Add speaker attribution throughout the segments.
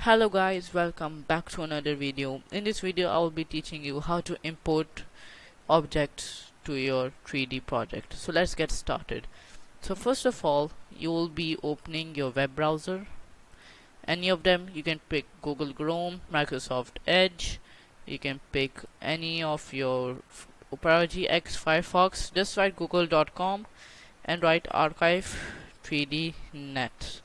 Speaker 1: Hello guys, welcome back to another video. In this video I will be teaching you how to import objects to your 3D project. So let's get started. So first of all, you will be opening your web browser. Any of them, you can pick Google Chrome, Microsoft Edge, you can pick any of your Opera GX, Firefox. Just write google.com and write archive 3D net.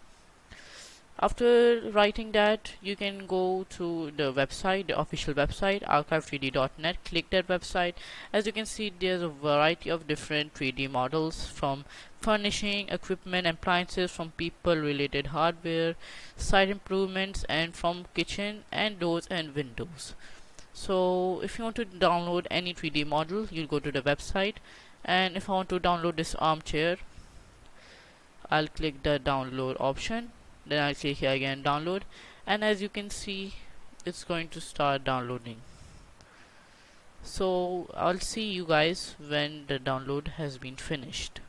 Speaker 1: After writing that, you can go to the website, the official website, archive3d.net. Click that website. As you can see, there's a variety of different 3D models, from furnishing, equipment, appliances, from people related hardware, site improvements, and from kitchen and doors and windows. So if you want to download any 3D model, you'll go to the website. And if I want to download this armchair, I'll click the download option. Then I'll click here again, download, and as you can see, it's going to start downloading. So I'll see you guys when the download has been finished.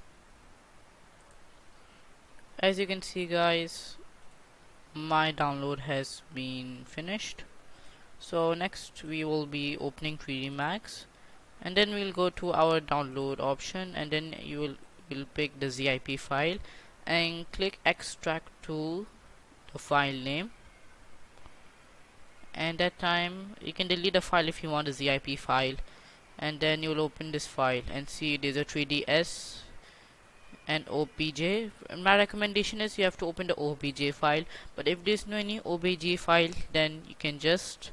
Speaker 1: As you can see guys, my download has been finished. So next we will be opening 3D Max, and then we'll go to our download option, and then you will pick the zip file and click extract to the file name. And that time you can delete the file if you want a zip file, and then you'll open this file and see there's a 3ds and obj. My recommendation is you have to open the obj file, but if there's no any obj file, then you can just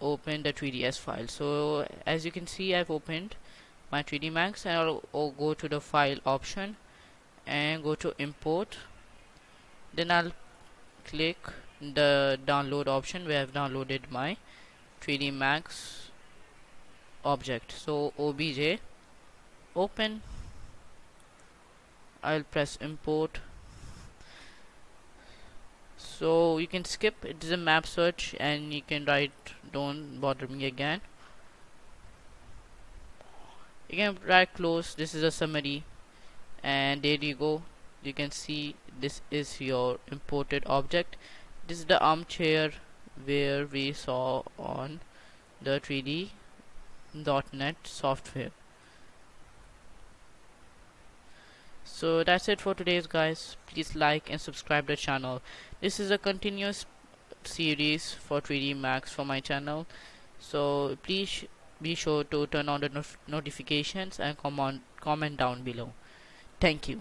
Speaker 1: open the 3ds file. So as you can see, I've opened my 3D Max, and I'll go to the file option and go to import. Then I'll click the download option where I've downloaded my 3D Max object. So obj, open. I'll press import. So you can skip, it is a map search, and you can write don't bother me again. You can write close, this is a summary, and there you go. You can see this is your imported object. This is the armchair where we saw on the 3D.net software. So that's it for today's guys. Please like and subscribe the channel. This is a continuous series for 3D Max for my channel, so please be sure to turn on the notifications and comment down below. Thank you.